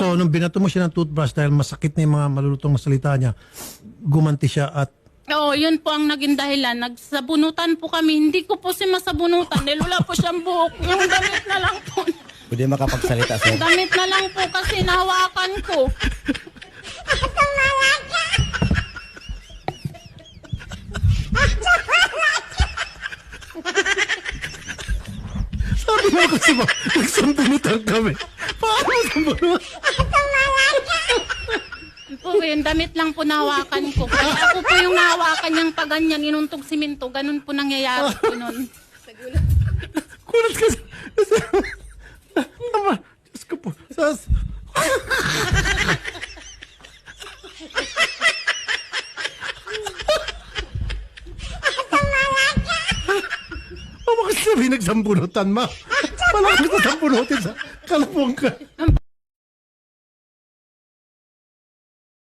So, nung binato mo siya ng toothbrush dahil masakit na yung mga malulutong na salita niya, gumanti siya at Oo, yun po ang naging dahilan. Nagsabunutan po kami. Hindi ko po si masabunutan dahil wala po siyang buhok. Yung damit na lang po. Pwede makapagsalita, sir. Damit na lang po kasi nahawakan ko. sabi mo kasi ba, nagsambunutan kami. Paano sambunutan? Po, yung damit lang po nahawakan ko. Kaya ako po yung nahawakan niyang paganyan, inuntog siminto. Ganun po nangyayari po nun. Kulat kasi. Tama. Diyos ko po. Mama kasi sabi nagsambunutan, ma. Wala ka nagsambunutin sa kalabong ka.